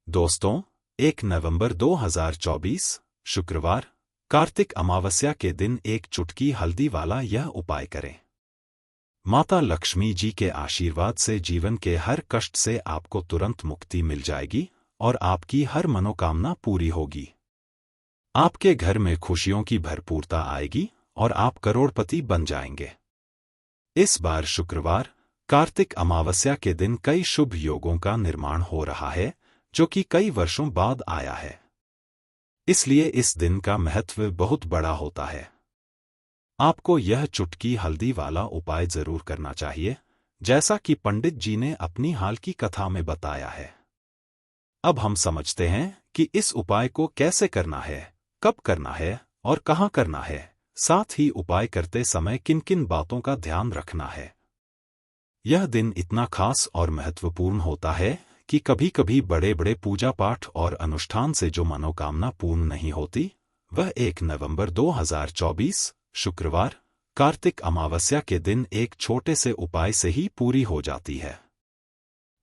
दोस्तों, 1 नवंबर 2024 शुक्रवार कार्तिक अमावस्या के दिन एक चुटकी हल्दी वाला यह उपाय करें। माता लक्ष्मी जी के आशीर्वाद से जीवन के हर कष्ट से आपको तुरंत मुक्ति मिल जाएगी और आपकी हर मनोकामना पूरी होगी। आपके घर में खुशियों की भरपूरता आएगी और आप करोड़पति बन जाएंगे। इस बार शुक्रवार कार्तिक अमावस्या के दिन कई शुभ योगों का निर्माण हो रहा है, जो कि कई वर्षों बाद आया है। इसलिए इस दिन का महत्व बहुत बड़ा होता है। आपको यह चुटकी हल्दी वाला उपाय जरूर करना चाहिए, जैसा कि पंडित जी ने अपनी हाल की कथा में बताया है। अब हम समझते हैं कि इस उपाय को कैसे करना है, कब करना है और कहाँ करना है, साथ ही उपाय करते समय किन किन बातों का ध्यान रखना है। यह दिन इतना खास और महत्वपूर्ण होता है कि कभी कभी बड़े बड़े पूजा पाठ और अनुष्ठान से जो मनोकामना पूर्ण नहीं होती, वह 1 नवंबर 2024 शुक्रवार कार्तिक अमावस्या के दिन एक छोटे से उपाय से ही पूरी हो जाती है।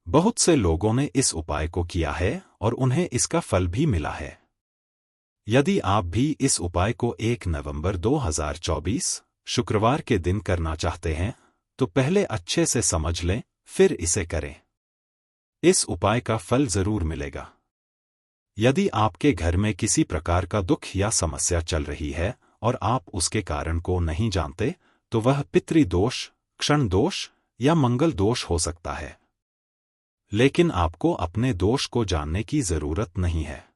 बहुत से लोगों ने इस उपाय को किया है और उन्हें इसका फल भी मिला है। यदि आप भी इस उपाय को 1 नवंबर 2024 शुक्रवार के दिन करना चाहते हैं, तो पहले अच्छे से समझ लें, फिर इसे करें। इस उपाय का फल जरूर मिलेगा। यदि आपके घर में किसी प्रकार का दुख या समस्या चल रही है और आप उसके कारण को नहीं जानते, तो वह पितृदोष, क्षण दोष या मंगल दोष हो सकता है। लेकिन आपको अपने दोष को जानने की जरूरत नहीं है।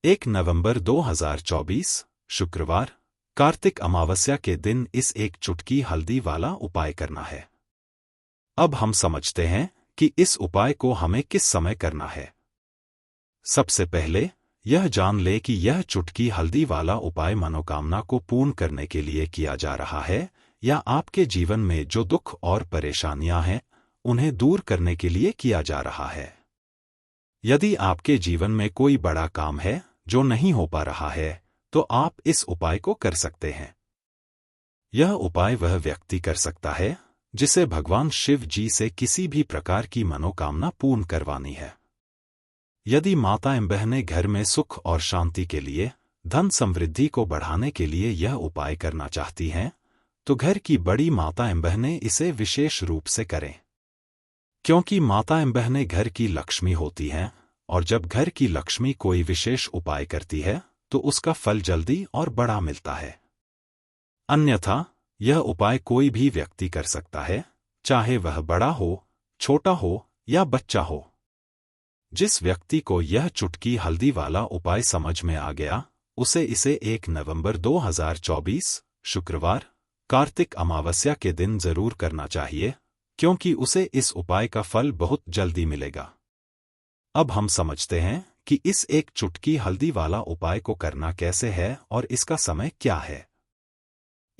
1 नवंबर 2024 शुक्रवार कार्तिक अमावस्या के दिन इस एक चुटकी हल्दी वाला उपाय करना है। अब हम समझते हैं कि इस उपाय को हमें किस समय करना है। सबसे पहले यह जान ले कि यह चुटकी हल्दी वाला उपाय मनोकामना को पूर्ण करने के लिए किया जा रहा है, या आपके जीवन में जो दुख और परेशानियां हैं उन्हें दूर करने के लिए किया जा रहा है। यदि आपके जीवन में कोई बड़ा काम है जो नहीं हो पा रहा है, तो आप इस उपाय को कर सकते हैं। यह उपाय वह व्यक्ति कर सकता है जिसे भगवान शिव जी से किसी भी प्रकार की मनोकामना पूर्ण करवानी है। यदि माताएं बहनें घर में सुख और शांति के लिए, धन समृद्धि को बढ़ाने के लिए यह उपाय करना चाहती हैं, तो घर की बड़ी माताएं बहनें इसे विशेष रूप से करें। क्योंकि माताएं बहनें घर की लक्ष्मी होती हैं, और जब घर की लक्ष्मी कोई विशेष उपाय करती है तो उसका फल जल्दी और बड़ा मिलता है। अन्यथा यह उपाय कोई भी व्यक्ति कर सकता है, चाहे वह बड़ा हो, छोटा हो या बच्चा हो। जिस व्यक्ति को यह चुटकी हल्दी वाला उपाय समझ में आ गया, उसे इसे 1 नवंबर 2024 शुक्रवार कार्तिक अमावस्या के दिन जरूर करना चाहिए, क्योंकि उसे इस उपाय का फल बहुत जल्दी मिलेगा। अब हम समझते हैं कि इस एक चुटकी हल्दी वाला उपाय को करना कैसे है और इसका समय क्या है।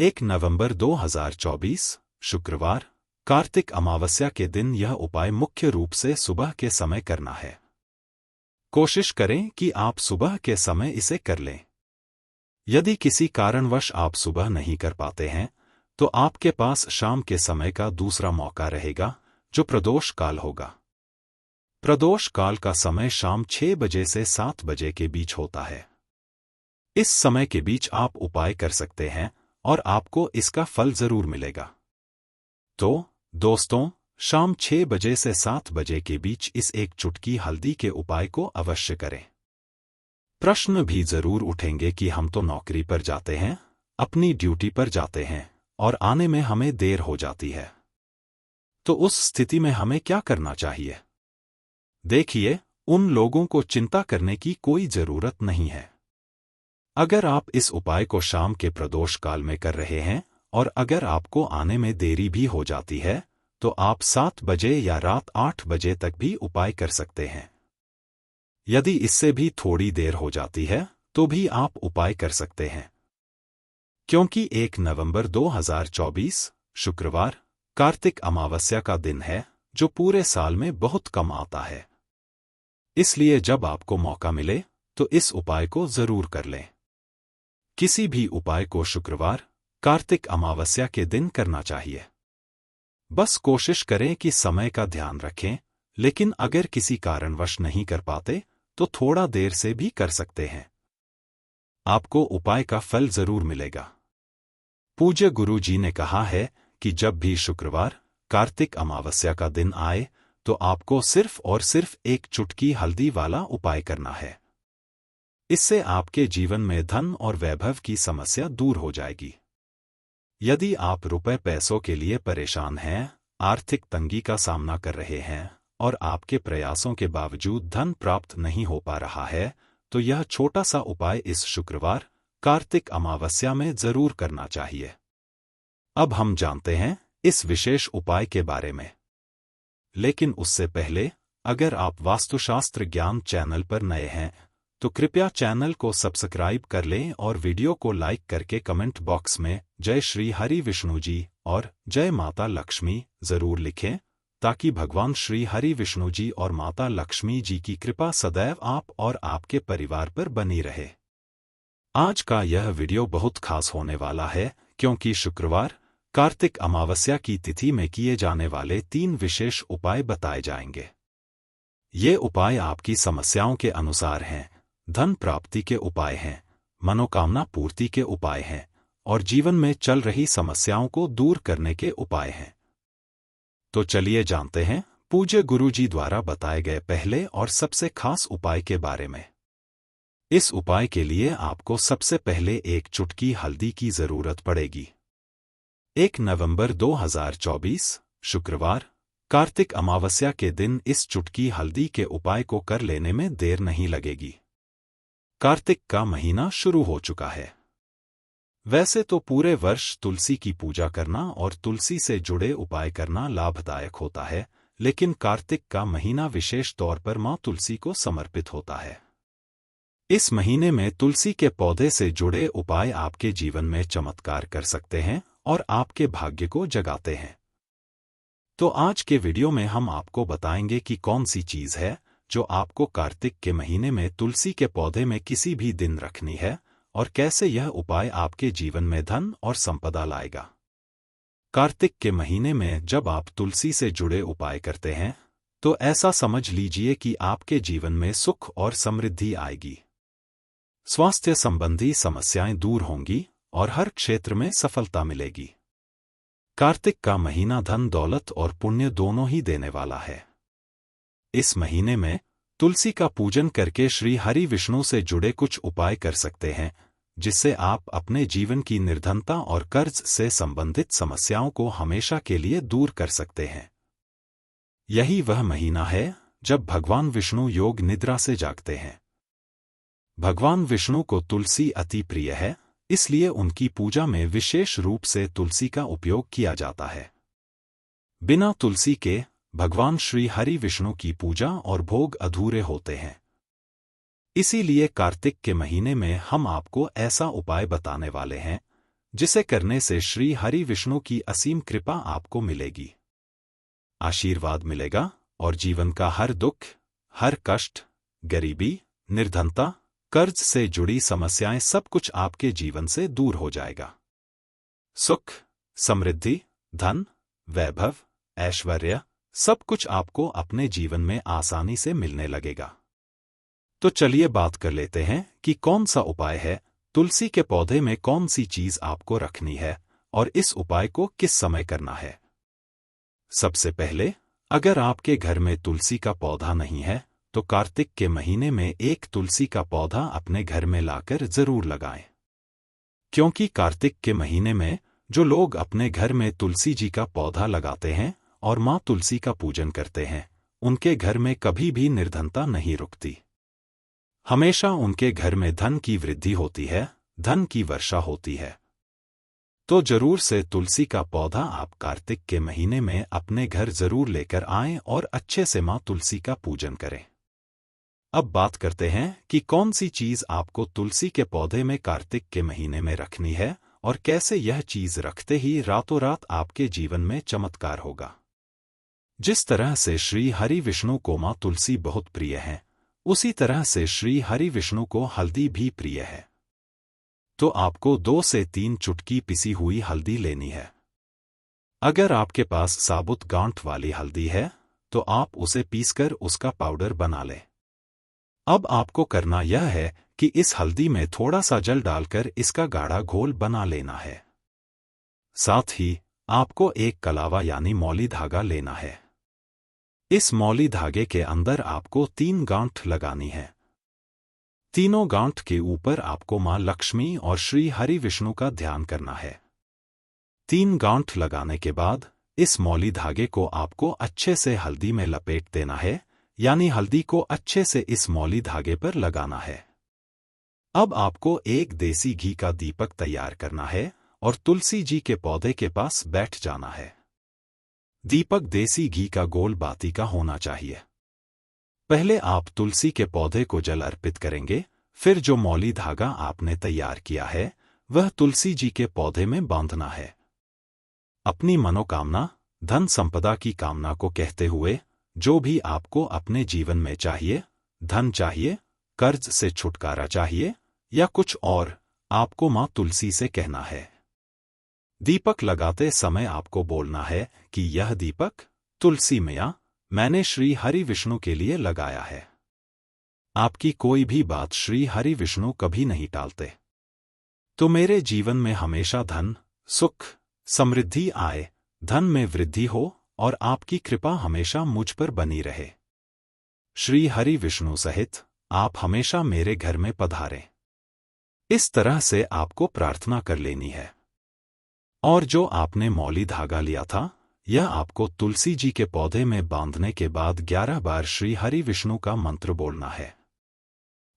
1 नवंबर 2024 शुक्रवार कार्तिक अमावस्या के दिन यह उपाय मुख्य रूप से सुबह के समय करना है। कोशिश करें कि आप सुबह के समय इसे कर लें। यदि किसी कारणवश आप सुबह नहीं कर पाते हैं, तो आपके पास शाम के समय का दूसरा मौका रहेगा, जो प्रदोष काल होगा। प्रदोष काल का समय शाम 6 बजे से 7 बजे के बीच होता है। इस समय के बीच आप उपाय कर सकते हैं और आपको इसका फल जरूर मिलेगा। तो दोस्तों, शाम 6 बजे से 7 बजे के बीच इस एक चुटकी हल्दी के उपाय को अवश्य करें। प्रश्न भी जरूर उठेंगे कि हम तो नौकरी पर जाते हैं, अपनी ड्यूटी पर जाते हैं और आने में हमें देर हो जाती है। तो उस स्थिति में हमें क्या करना चाहिए? देखिए, उन लोगों को चिंता करने की कोई जरूरत नहीं है। अगर आप इस उपाय को शाम के प्रदोष काल में कर रहे हैं और अगर आपको आने में देरी भी हो जाती है, तो आप 7 बजे या रात 8 बजे तक भी उपाय कर सकते हैं। यदि इससे भी थोड़ी देर हो जाती है, तो भी आप उपाय कर सकते हैं। क्योंकि 1 नवंबर 2024 शुक्रवार कार्तिक अमावस्या का दिन है, जो पूरे साल में बहुत कम आता है। इसलिए जब आपको मौका मिले, तो इस उपाय को जरूर कर लें। किसी भी उपाय को शुक्रवार कार्तिक अमावस्या के दिन करना चाहिए। बस कोशिश करें कि समय का ध्यान रखें, लेकिन अगर किसी कारणवश नहीं कर पाते तो थोड़ा देर से भी कर सकते हैं। आपको उपाय का फल जरूर मिलेगा। पूज्य गुरु जी ने कहा है कि जब भी शुक्रवार, कार्तिक अमावस्या का दिन आए तो आपको सिर्फ और सिर्फ एक चुटकी हल्दी वाला उपाय करना है। इससे आपके जीवन में धन और वैभव की समस्या दूर हो जाएगी। यदि आप रुपए पैसों के लिए परेशान हैं, आर्थिक तंगी का सामना कर रहे हैं और आपके प्रयासों के बावजूद धन प्राप्त नहीं हो पा रहा है, तो यह छोटा सा उपाय इस शुक्रवार, कार्तिक अमावस्या में जरूर करना चाहिए। अब हम जानते हैं इस विशेष उपाय के बारे में। लेकिन उससे पहले, अगर आप वास्तुशास्त्र ज्ञान चैनल पर नए हैं तो कृपया चैनल को सब्सक्राइब कर लें और वीडियो को लाइक करके कमेंट बॉक्स में जय श्री हरि विष्णु जी और जय माता लक्ष्मी जरूर लिखें, ताकि भगवान श्री हरि विष्णु जी और माता लक्ष्मी जी की कृपा सदैव आप और आपके परिवार पर बनी रहे। आज का यह वीडियो बहुत खास होने वाला है, क्योंकि शुक्रवार, कार्तिक अमावस्या की तिथि में किए जाने वाले 3 विशेष उपाय बताए जाएंगे। ये उपाय आपकी समस्याओं के अनुसार हैं, धन प्राप्ति के उपाय हैं, मनोकामना पूर्ति के उपाय हैं और जीवन में चल रही समस्याओं को दूर करने के उपाय हैं। तो चलिए जानते हैं पूज्य गुरु जी द्वारा बताए गए पहले और सबसे खास उपाय के बारे में। इस उपाय के लिए आपको सबसे पहले एक चुटकी हल्दी की जरूरत पड़ेगी। 1 नवंबर 2024 शुक्रवार, कार्तिक अमावस्या के दिन इस चुटकी हल्दी के उपाय को कर लेने में देर नहीं लगेगी। कार्तिक का महीना शुरू हो चुका है। वैसे तो पूरे वर्ष तुलसी की पूजा करना और तुलसी से जुड़े उपाय करना लाभदायक होता है, लेकिन कार्तिक का महीना विशेष तौर पर मां तुलसी को समर्पित होता है। इस महीने में तुलसी के पौधे से जुड़े उपाय आपके जीवन में चमत्कार कर सकते हैं और आपके भाग्य को जगाते हैं। तो आज के वीडियो में हम आपको बताएंगे कि कौन सी चीज है जो आपको कार्तिक के महीने में तुलसी के पौधे में किसी भी दिन रखनी है और कैसे यह उपाय आपके जीवन में धन और संपदा लाएगा। कार्तिक के महीने में जब आप तुलसी से जुड़े उपाय करते हैं तो ऐसा समझ लीजिए कि आपके जीवन में सुख और समृद्धि आएगी। स्वास्थ्य संबंधी समस्याएं दूर होंगी और हर क्षेत्र में सफलता मिलेगी। कार्तिक का महीना धन दौलत और पुण्य दोनों ही देने वाला है। इस महीने में तुलसी का पूजन करके श्री हरि विष्णु से जुड़े कुछ उपाय कर सकते हैं, जिससे आप अपने जीवन की निर्धनता और कर्ज से संबंधित समस्याओं को हमेशा के लिए दूर कर सकते हैं। यही वह महीना है जब भगवान विष्णु योग निद्रा से जागते हैं। भगवान विष्णु को तुलसी अति प्रिय है, इसलिए उनकी पूजा में विशेष रूप से तुलसी का उपयोग किया जाता है। बिना तुलसी के भगवान श्री हरि विष्णु की पूजा और भोग अधूरे होते हैं। इसीलिए कार्तिक के महीने में हम आपको ऐसा उपाय बताने वाले हैं जिसे करने से श्री हरि विष्णु की असीम कृपा आपको मिलेगी, आशीर्वाद मिलेगा और जीवन का हर दुख, हर कष्ट, गरीबी, निर्धनता, कर्ज से जुड़ी समस्याएं सब कुछ आपके जीवन से दूर हो जाएगा। सुख, समृद्धि, धन, वैभव, ऐश्वर्य सब कुछ आपको अपने जीवन में आसानी से मिलने लगेगा। तो चलिए बात कर लेते हैं कि कौन सा उपाय है, तुलसी के पौधे में कौन सी चीज आपको रखनी है और इस उपाय को किस समय करना है। सबसे पहले, अगर आपके घर में तुलसी का पौधा नहीं है तो कार्तिक के महीने में एक तुलसी का पौधा अपने घर में लाकर जरूर लगाएं। क्योंकि कार्तिक के महीने में जो लोग अपने घर में तुलसी जी का पौधा लगाते हैं और मां तुलसी का पूजन करते हैं, उनके घर में कभी भी निर्धनता नहीं रुकती। हमेशा उनके घर में धन की वृद्धि होती है, धन की वर्षा होती है। तो जरूर से तुलसी का पौधा आप कार्तिक के महीने में अपने घर जरूर लेकर आएं और अच्छे से मां तुलसी का पूजन करें। अब बात करते हैं कि कौन सी चीज आपको तुलसी के पौधे में कार्तिक के महीने में रखनी है और कैसे यह चीज रखते ही रातों रात आपके जीवन में चमत्कार होगा। जिस तरह से श्री हरि विष्णु को मां तुलसी बहुत प्रिय है, उसी तरह से श्री हरि विष्णु को हल्दी भी प्रिय है। तो आपको 2 से 3 चुटकी पिसी हुई हल्दी लेनी है। अगर आपके पास साबुत गांठ वाली हल्दी है तो आप उसे पीसकर उसका पाउडर बना लें। अब आपको करना यह है कि इस हल्दी में थोड़ा सा जल डालकर इसका गाढ़ा घोल बना लेना है। साथ ही आपको एक कलावा यानी मौली धागा लेना है। इस मौली धागे के अंदर आपको 3 गांठ लगानी है। तीनों गांठ के ऊपर आपको मां लक्ष्मी और श्री हरि विष्णु का ध्यान करना है। 3 गांठ लगाने के बाद इस मौली धागे को आपको अच्छे से हल्दी में लपेट देना है, यानी हल्दी को अच्छे से इस मौली धागे पर लगाना है। अब आपको एक देसी घी का दीपक तैयार करना है और तुलसी जी के पौधे के पास बैठ जाना है। दीपक देसी घी का गोल बाती का होना चाहिए। पहले आप तुलसी के पौधे को जल अर्पित करेंगे, फिर जो मौली धागा आपने तैयार किया है वह तुलसी जी के पौधे में बांधना है। अपनी मनोकामना, धन संपदा की कामना को कहते हुए जो भी आपको अपने जीवन में चाहिए, धन चाहिए, कर्ज से छुटकारा चाहिए या कुछ और, आपको मां तुलसी से कहना है। दीपक लगाते समय आपको बोलना है कि यह दीपक तुलसी मैया मैंने श्री हरि विष्णु के लिए लगाया है। आपकी कोई भी बात श्री हरि विष्णु कभी नहीं टालते। तो मेरे जीवन में हमेशा धन, सुख, समृद्धि आए, धन में वृद्धि हो और आपकी कृपा हमेशा मुझ पर बनी रहे। श्री हरि विष्णु सहित आप हमेशा मेरे घर में पधारें। इस तरह से आपको प्रार्थना कर लेनी है। और जो आपने मौली धागा लिया था, यह आपको तुलसी जी के पौधे में बांधने के बाद 11 बार श्री हरि विष्णु का मंत्र बोलना है।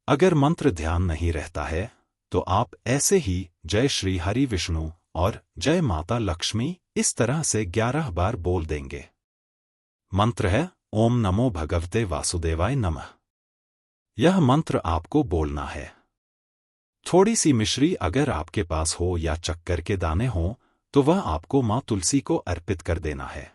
अगर मंत्र ध्यान नहीं रहता है तो आप ऐसे ही जय श्री हरि विष्णु और जय माता लक्ष्मी इस तरह से 11 बार बोल देंगे। मंत्र है ओम नमो भगवते वासुदेवाय नमः। यह मंत्र आपको बोलना है। थोड़ी सी मिश्री अगर आपके पास हो या चक्कर के दाने हो तो वह आपको मां तुलसी को अर्पित कर देना है।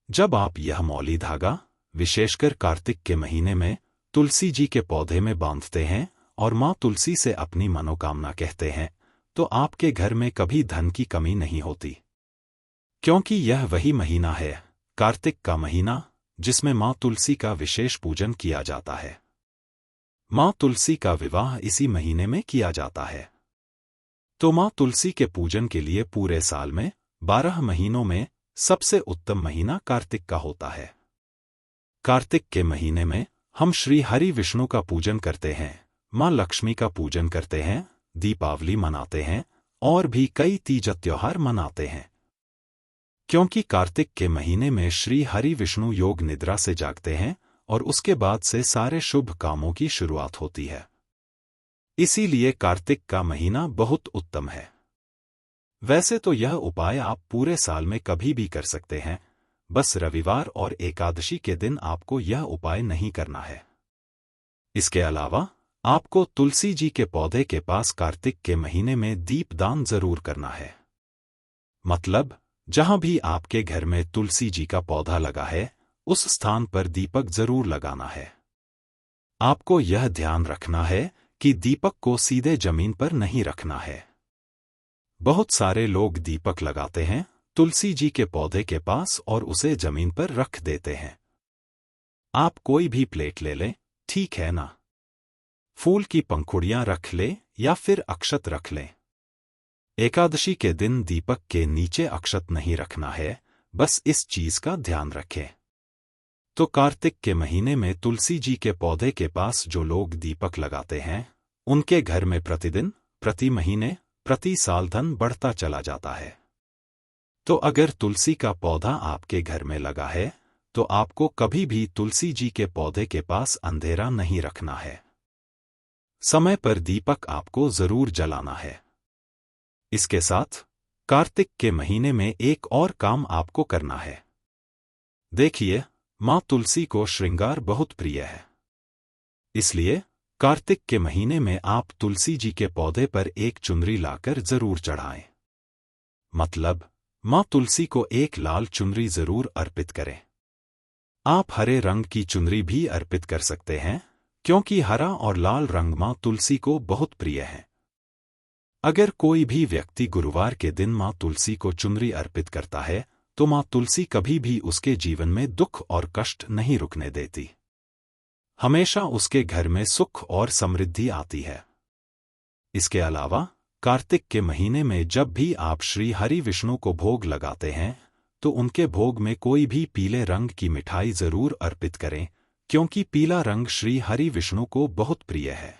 जब आप यह मौली धागा विशेषकर कार्तिक के महीने में तुलसी जी के पौधे में बांधते हैं और मां तुलसी से अपनी मनोकामना कहते हैं, तो आपके घर में कभी धन की कमी नहीं होती। क्योंकि यह वही महीना है, कार्तिक का महीना, जिसमें मां तुलसी का विशेष पूजन किया जाता है। मां तुलसी का विवाह इसी महीने में किया जाता है। तो मां तुलसी के पूजन के लिए पूरे साल में 12 महीनों में सबसे उत्तम महीना कार्तिक का होता है। कार्तिक के महीने में हम श्री हरि विष्णु का पूजन करते हैं, मां लक्ष्मी का पूजन करते हैं, दीपावली मनाते हैं और भी कई तीज त्योहार मनाते हैं। क्योंकि कार्तिक के महीने में श्री हरि विष्णु योग निद्रा से जागते हैं और उसके बाद से सारे शुभ कामों की शुरुआत होती है। इसीलिए कार्तिक का महीना बहुत उत्तम है। वैसे तो यह उपाय आप पूरे साल में कभी भी कर सकते हैं, बस रविवार और एकादशी के दिन आपको यह उपाय नहीं करना है। इसके अलावा आपको तुलसी जी के पौधे के पास कार्तिक के महीने में दीपदान जरूर करना है। मतलब जहां भी आपके घर में तुलसी जी का पौधा लगा है, उस स्थान पर दीपक जरूर लगाना है। आपको यह ध्यान रखना है कि दीपक को सीधे जमीन पर नहीं रखना है। बहुत सारे लोग दीपक लगाते हैं तुलसी जी के पौधे के पास और उसे जमीन पर रख देते हैं। आप कोई भी प्लेट ले लें, ठीक है ना? फूल की पंखुड़ियां रख ले या फिर अक्षत रख लें। एकादशी के दिन दीपक के नीचे अक्षत नहीं रखना है, बस इस चीज का ध्यान रखें। तो कार्तिक के महीने में तुलसी जी के पौधे के पास जो लोग दीपक लगाते हैं, उनके घर में प्रतिदिन, प्रति महीने, प्रति साल धन बढ़ता चला जाता है। तो अगर तुलसी का पौधा आपके घर में लगा है, तो आपको कभी भी तुलसी जी के पौधे के पास अंधेरा नहीं रखना है। समय पर दीपक आपको जरूर जलाना है। इसके साथ कार्तिक के महीने में एक और काम आपको करना है। देखिए, मां तुलसी को श्रृंगार बहुत प्रिय है। इसलिए कार्तिक के महीने में आप तुलसी जी के पौधे पर एक चुनरी लाकर जरूर चढ़ाएं। मतलब मां तुलसी को एक लाल चुनरी जरूर अर्पित करें। आप हरे रंग की चुनरी भी अर्पित कर सकते हैं, क्योंकि हरा और लाल रंग मां तुलसी को बहुत प्रिय है। अगर कोई भी व्यक्ति गुरुवार के दिन मां तुलसी को चुनरी अर्पित करता है, तो माँ तुलसी कभी भी उसके जीवन में दुख और कष्ट नहीं रुकने देती। हमेशा उसके घर में सुख और समृद्धि आती है। इसके अलावा कार्तिक के महीने में जब भी आप श्री हरि विष्णु को भोग लगाते हैं तो उनके भोग में कोई भी पीले रंग की मिठाई जरूर अर्पित करें, क्योंकि पीला रंग श्री हरि विष्णु को बहुत प्रिय है।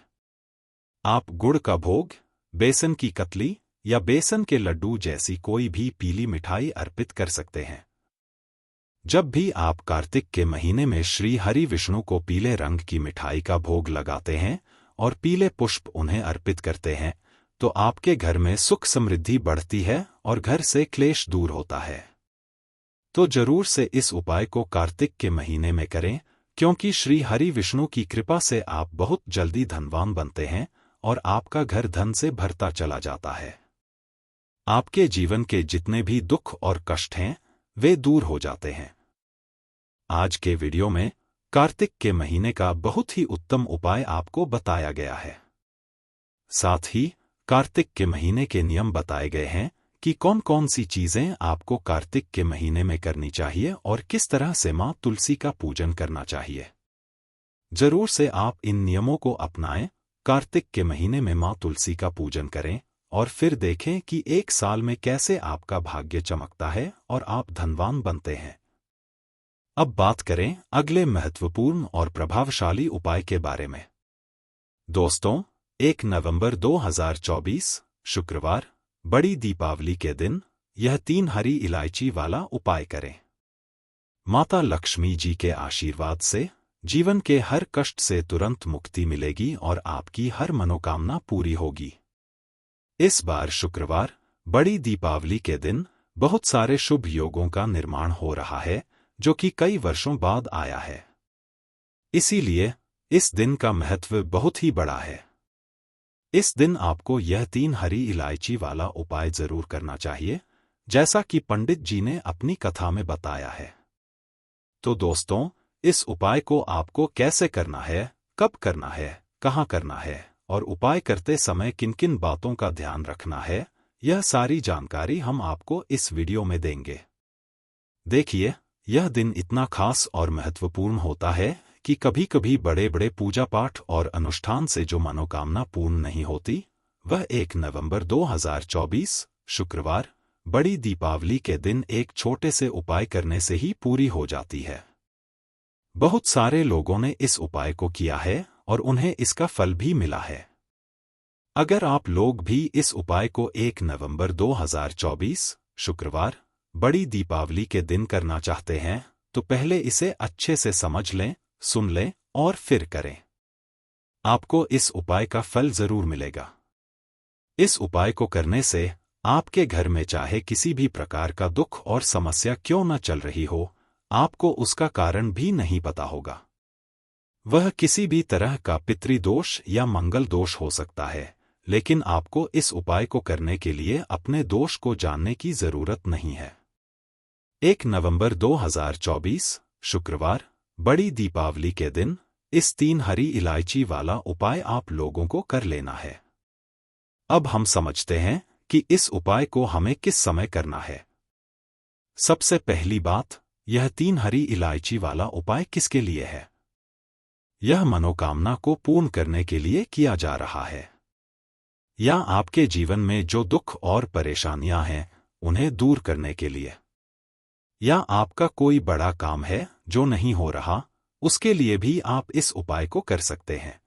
आप गुड़ का भोग, बेसन की कतली या बेसन के लड्डू जैसी कोई भी पीली मिठाई अर्पित कर सकते हैं। जब भी आप कार्तिक के महीने में श्री हरि विष्णु को पीले रंग की मिठाई का भोग लगाते हैं और पीले पुष्प उन्हें अर्पित करते हैं तो आपके घर में सुख समृद्धि बढ़ती है और घर से क्लेश दूर होता है। तो जरूर से इस उपाय को कार्तिक के महीने में करें, क्योंकि श्री हरि विष्णु की कृपा से आप बहुत जल्दी धनवान बनते हैं और आपका घर धन से भरता चला जाता है। आपके जीवन के जितने भी दुख और कष्ट हैं वे दूर हो जाते हैं। आज के वीडियो में कार्तिक के महीने का बहुत ही उत्तम उपाय आपको बताया गया है। साथ ही कार्तिक के महीने के नियम बताए गए हैं कि कौन कौन सी चीजें आपको कार्तिक के महीने में करनी चाहिए और किस तरह से माँ तुलसी का पूजन करना चाहिए। जरूर से आप इन नियमों को अपनाएं, कार्तिक के महीने में माँ तुलसी का पूजन करें और फिर देखें कि एक साल में कैसे आपका भाग्य चमकता है और आप धनवान बनते हैं। अब बात करें अगले महत्वपूर्ण और प्रभावशाली उपाय के बारे में। दोस्तों, 1 नवंबर 2024 शुक्रवार बड़ी दीपावली के दिन यह 3 हरी इलायची वाला उपाय करें। माता लक्ष्मी जी के आशीर्वाद से जीवन के हर कष्ट से तुरंत मुक्ति मिलेगी और आपकी हर मनोकामना पूरी होगी। इस बार शुक्रवार बड़ी दीपावली के दिन बहुत सारे शुभ योगों का निर्माण हो रहा है जो कि कई वर्षों बाद आया है। इसीलिए इस दिन का महत्व बहुत ही बड़ा है। इस दिन आपको यह 3 हरी इलायची वाला उपाय जरूर करना चाहिए, जैसा कि पंडित जी ने अपनी कथा में बताया है। तो दोस्तों, इस उपाय को आपको कैसे करना है, कब करना है, कहाँ करना है और उपाय करते समय किन किन बातों का ध्यान रखना है, यह सारी जानकारी हम आपको इस वीडियो में देंगे। देखिए, यह दिन इतना खास और महत्वपूर्ण होता है कि कभी कभी बड़े बड़े पूजा पाठ और अनुष्ठान से जो मनोकामना पूर्ण नहीं होती, वह 1 नवंबर 2024 शुक्रवार बड़ी दीपावली के दिन एक छोटे से उपाय करने से ही पूरी हो जाती है। बहुत सारे लोगों ने इस उपाय को किया है और उन्हें इसका फल भी मिला है। अगर आप लोग भी इस उपाय को 1 नवंबर 2024 शुक्रवार बड़ी दीपावली के दिन करना चाहते हैं तो पहले इसे अच्छे से समझ लें, सुन लें और फिर करें। आपको इस उपाय का फल जरूर मिलेगा। इस उपाय को करने से आपके घर में चाहे किसी भी प्रकार का दुख और समस्या क्यों न चल रही हो, आपको उसका कारण भी नहीं पता होगा। वह किसी भी तरह का पितृदोष या मंगल दोष हो सकता है, लेकिन आपको इस उपाय को करने के लिए अपने दोष को जानने की जरूरत नहीं है। 1 नवंबर 2024 शुक्रवार बड़ी दीपावली के दिन इस 3 हरी इलायची वाला उपाय आप लोगों को कर लेना है। अब हम समझते हैं कि इस उपाय को हमें किस समय करना है। सबसे पहली बात, यह 3 हरी इलायची वाला उपाय किसके लिए है? यह मनोकामना को पूर्ण करने के लिए किया जा रहा है, या आपके जीवन में जो दुख और परेशानियां हैं उन्हें दूर करने के लिए, या आपका कोई बड़ा काम है जो नहीं हो रहा, उसके लिए भी आप इस उपाय को कर सकते हैं।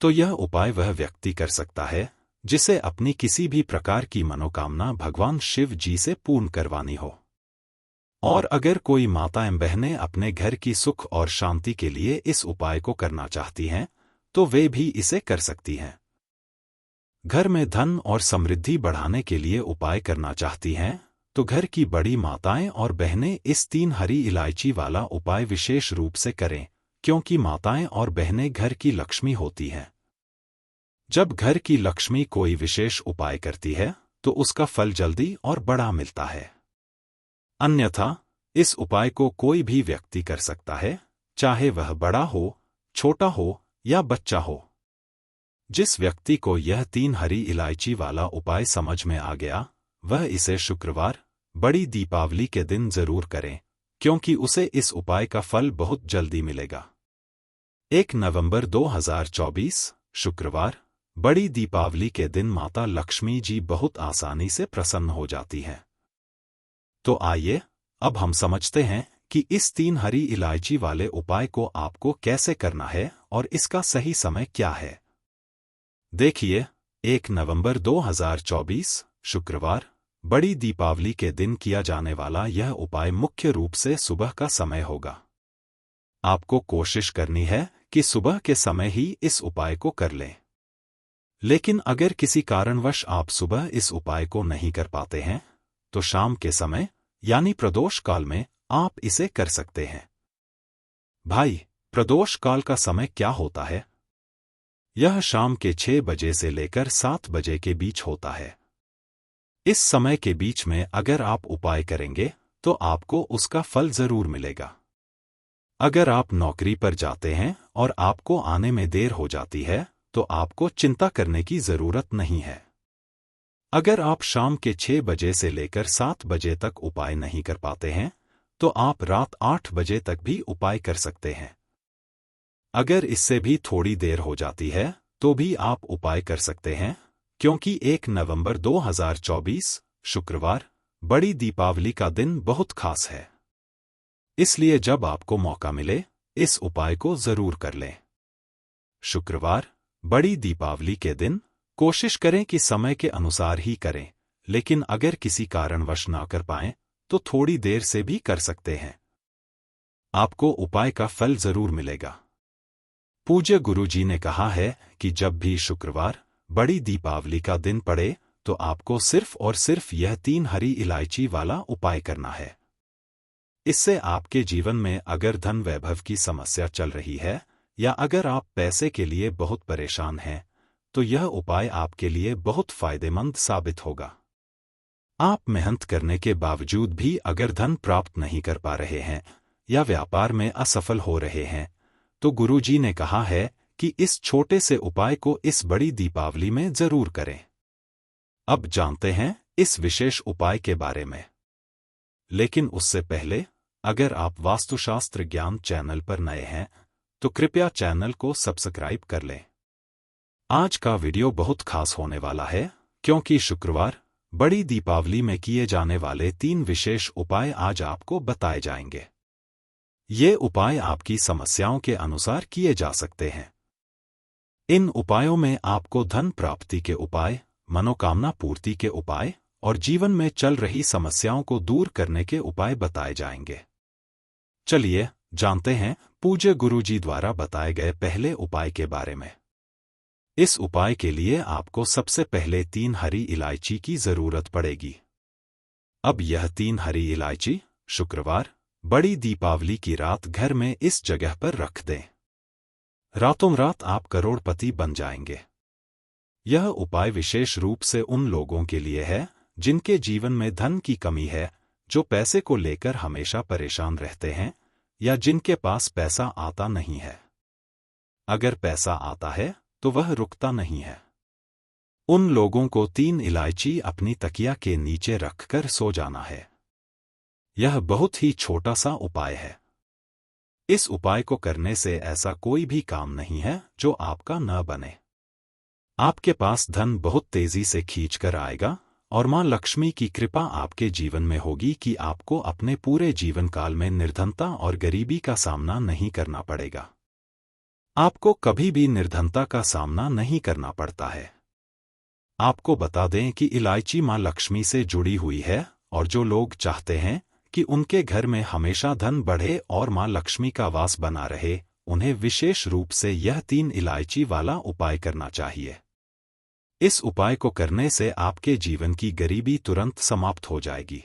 तो यह उपाय वह व्यक्ति कर सकता है जिसे अपनी किसी भी प्रकार की मनोकामना भगवान शिव जी से पूर्ण करवानी हो। और अगर कोई माताएं बहनें अपने घर की सुख और शांति के लिए इस उपाय को करना चाहती हैं तो वे भी इसे कर सकती हैं। घर में धन और समृद्धि बढ़ाने के लिए उपाय करना चाहती हैं तो घर की बड़ी माताएं और बहनें इस 3 हरी इलायची वाला उपाय विशेष रूप से करें, क्योंकि माताएं और बहनें घर की लक्ष्मी होती हैं। जब घर की लक्ष्मी कोई विशेष उपाय करती है तो उसका फल जल्दी और बड़ा मिलता है। अन्यथा इस उपाय को कोई भी व्यक्ति कर सकता है, चाहे वह बड़ा हो, छोटा हो या बच्चा हो। जिस व्यक्ति को यह 3 हरी इलायची वाला उपाय समझ में आ गया, वह इसे शुक्रवार बड़ी दीपावली के दिन जरूर करें, क्योंकि उसे इस उपाय का फल बहुत जल्दी मिलेगा। 1 नवंबर 2024 शुक्रवार, बड़ी दीपावली के दिन माता लक्ष्मी जी बहुत आसानी से प्रसन्न हो जाती हैं। तो आइए अब हम समझते हैं कि इस 3 हरी इलायची वाले उपाय को आपको कैसे करना है और इसका सही समय क्या है। देखिए, 1 नवंबर 2024 शुक्रवार, बड़ी दीपावली के दिन किया जाने वाला यह उपाय मुख्य रूप से सुबह का समय होगा। आपको कोशिश करनी है कि सुबह के समय ही इस उपाय को कर लें। लेकिन अगर किसी कारणवश आप सुबह इस उपाय को नहीं कर पाते हैं, तो शाम के समय यानी प्रदोष काल में आप इसे कर सकते हैं। भाई, प्रदोष काल का समय क्या होता है? यह शाम के 6 बजे से लेकर 7 बजे के बीच होता है। इस समय के बीच में अगर आप उपाय करेंगे तो आपको उसका फल जरूर मिलेगा। अगर आप नौकरी पर जाते हैं और आपको आने में देर हो जाती है, तो आपको चिंता करने की जरूरत नहीं है। अगर आप शाम के 6 बजे से लेकर 7 बजे तक उपाय नहीं कर पाते हैं, तो आप रात 8 बजे तक भी उपाय कर सकते हैं। अगर इससे भी थोड़ी देर हो जाती है, तो भी आप उपाय कर सकते हैं, क्योंकि 1 नवंबर 2024 शुक्रवार, बड़ी दीपावली का दिन बहुत खास है। इसलिए जब आपको मौका मिले, इस उपाय को जरूर कर लें। शुक्रवार, बड़ी दीपावली के दिन कोशिश करें कि समय के अनुसार ही करें, लेकिन अगर किसी कारणवश ना कर पाएं, तो थोड़ी देर से भी कर सकते हैं। आपको उपाय का फल जरूर मिलेगा। पूज्य गुरुजी ने कहा है कि जब भी शुक्रवार, बड़ी दीपावली का दिन पड़े, तो आपको सिर्फ और सिर्फ यह 3 हरी इलायची वाला उपाय करना है। इससे आपके जीवन में अगर धन वैभव की समस्या चल रही है, या अगर आप पैसे के लिए बहुत परेशान हैं, तो यह उपाय आपके लिए बहुत फायदेमंद साबित होगा। आप मेहनत करने के बावजूद भी अगर धन प्राप्त नहीं कर पा रहे हैं, या व्यापार में असफल हो रहे हैं, तो गुरुजी ने कहा है कि इस छोटे से उपाय को इस बड़ी दीपावली में जरूर करें। अब जानते हैं इस विशेष उपाय के बारे में। लेकिन उससे पहले, अगर आप वास्तुशास्त्र ज्ञान चैनल पर नए हैं, तो कृपया चैनल को सब्सक्राइब कर लें। आज का वीडियो बहुत खास होने वाला है, क्योंकि शुक्रवार, बड़ी दीपावली में किए जाने वाले 3 विशेष उपाय आज आपको बताए जाएंगे। ये उपाय आपकी समस्याओं के अनुसार किए जा सकते हैं। इन उपायों में आपको धन प्राप्ति के उपाय, मनोकामना पूर्ति के उपाय और जीवन में चल रही समस्याओं को दूर करने के उपाय बताए जाएंगे। चलिए जानते हैं पूज्य गुरुजी द्वारा बताए गए पहले उपाय के बारे में। इस उपाय के लिए आपको सबसे पहले 3 हरी इलायची की जरूरत पड़ेगी। अब यह 3 हरी इलायची शुक्रवार, बड़ी दीपावली की रात घर में इस जगह पर रख दें। रातों रात आप करोड़पति बन जाएंगे। यह उपाय विशेष रूप से उन लोगों के लिए है जिनके जीवन में धन की कमी है, जो पैसे को लेकर हमेशा परेशान रहते हैं, या जिनके पास पैसा आता नहीं है। अगर पैसा आता है तो वह रुकता नहीं है। उन लोगों को 3 इलायची अपनी तकिया के नीचे रखकर सो जाना है। यह बहुत ही छोटा सा उपाय है। इस उपाय को करने से ऐसा कोई भी काम नहीं है जो आपका न बने। आपके पास धन बहुत तेजी से खींचकर आएगा और मां लक्ष्मी की कृपा आपके जीवन में होगी कि आपको अपने पूरे जीवन काल में निर्धनता और गरीबी का सामना नहीं करना पड़ेगा। आपको कभी भी निर्धनता का सामना नहीं करना पड़ता है। आपको बता दें कि इलायची मां लक्ष्मी से जुड़ी हुई है, और जो लोग चाहते हैं कि उनके घर में हमेशा धन बढ़े और मां लक्ष्मी का वास बना रहे, उन्हें विशेष रूप से यह 3 इलायची वाला उपाय करना चाहिए। इस उपाय को करने से आपके जीवन की गरीबी तुरंत समाप्त हो जाएगी।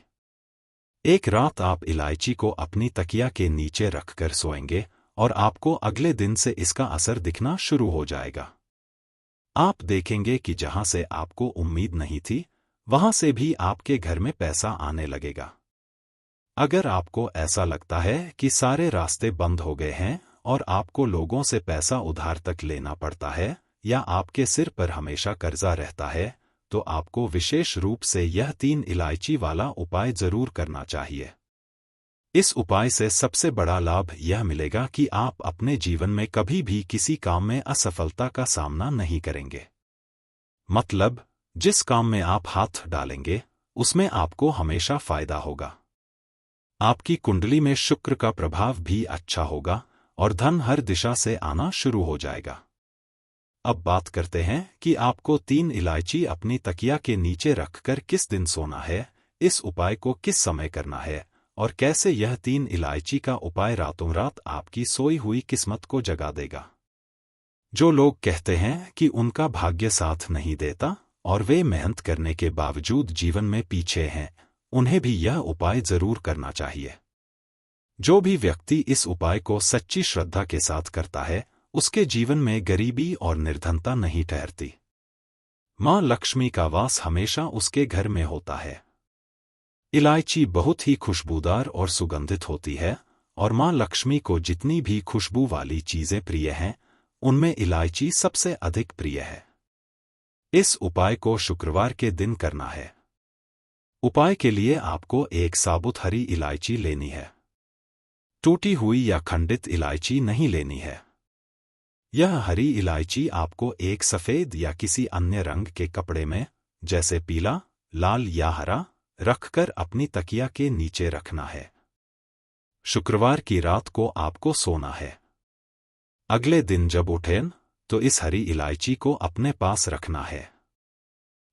एक रात आप इलायची को अपनी तकिया के नीचे रखकर सोएंगे और आपको अगले दिन से इसका असर दिखना शुरू हो जाएगा। आप देखेंगे कि जहां से आपको उम्मीद नहीं थी, वहां से भी आपके घर में पैसा आने लगेगा। अगर आपको ऐसा लगता है कि सारे रास्ते बंद हो गए हैं और आपको लोगों से पैसा उधार तक लेना पड़ता है, या आपके सिर पर हमेशा कर्जा रहता है, तो आपको विशेष रूप से यह 3 इलायची वाला उपाय जरूर करना चाहिए। इस उपाय से सबसे बड़ा लाभ यह मिलेगा कि आप अपने जीवन में कभी भी किसी काम में असफलता का सामना नहीं करेंगे। मतलब, जिस काम में आप हाथ डालेंगे उसमें आपको हमेशा फायदा होगा। आपकी कुंडली में शुक्र का प्रभाव भी अच्छा होगा और धन हर दिशा से आना शुरू हो जाएगा। अब बात करते हैं कि आपको 3 इलायची अपनी तकिया के नीचे रखकर किस दिन सोना है, इस उपाय को किस समय करना है और कैसे यह 3 इलायची का उपाय रातों रात आपकी सोई हुई किस्मत को जगा देगा। जो लोग कहते हैं कि उनका भाग्य साथ नहीं देता और वे मेहनत करने के बावजूद जीवन में पीछे हैं, उन्हें भी यह उपाय जरूर करना चाहिए। जो भी व्यक्ति इस उपाय को सच्ची श्रद्धा के साथ करता है, उसके जीवन में गरीबी और निर्धनता नहीं ठहरती। मां लक्ष्मी का वास हमेशा उसके घर में होता है। इलायची बहुत ही खुशबूदार और सुगंधित होती है और मां लक्ष्मी को जितनी भी खुशबू वाली चीजें प्रिय हैं, उनमें इलायची सबसे अधिक प्रिय है। इस उपाय को शुक्रवार के दिन करना है। उपाय के लिए आपको एक साबुत हरी इलायची लेनी है। टूटी हुई या खंडित इलायची नहीं लेनी है। यह हरी इलायची आपको एक सफेद या किसी अन्य रंग के कपड़े में, जैसे पीला, लाल या हरा, रखकर अपनी तकिया के नीचे रखना है। शुक्रवार की रात को आपको सोना है। अगले दिन जब उठें तो इस हरी इलायची को अपने पास रखना है।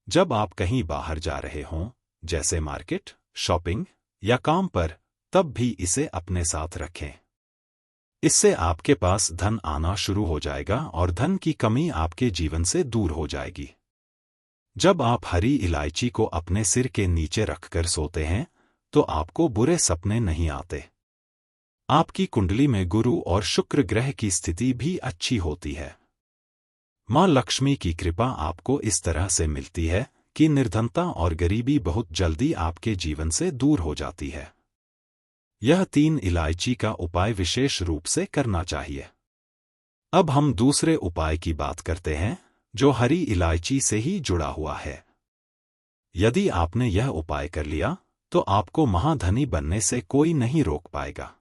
जब आप कहीं बाहर जा रहे हों, जैसे मार्केट, शॉपिंग या काम पर, तब भी इसे अपने साथ रखें। इससे आपके पास धन आना शुरू हो जाएगा और धन की कमी आपके जीवन से दूर हो जाएगी। जब आप हरी इलायची को अपने सिर के नीचे रखकर सोते हैं, तो आपको बुरे सपने नहीं आते। आपकी कुंडली में गुरु और शुक्र ग्रह की स्थिति भी अच्छी होती है। मां लक्ष्मी की कृपा आपको इस तरह से मिलती है कि निर्धनता और गरीबी बहुत जल्दी आपके जीवन से दूर हो जाती है। यह 3 इलायची का उपाय विशेष रूप से करना चाहिए। अब हम दूसरे उपाय की बात करते हैं, जो हरी इलायची से ही जुड़ा हुआ है। यदि आपने यह उपाय कर लिया, तो आपको महाधनी बनने से कोई नहीं रोक पाएगा।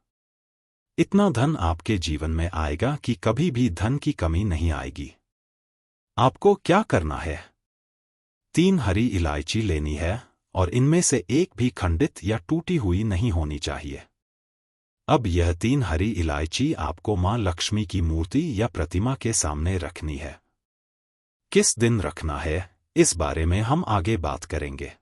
इतना धन आपके जीवन में आएगा कि कभी भी धन की कमी नहीं आएगी। आपको क्या करना है? 3 हरी इलायची लेनी है और इनमें से एक भी खंडित या टूटी हुई नहीं होनी चाहिए। अब यह 3 हरी इलायची आपको मां लक्ष्मी की मूर्ति या प्रतिमा के सामने रखनी है। किस दिन रखना है, इस बारे में हम आगे बात करेंगे।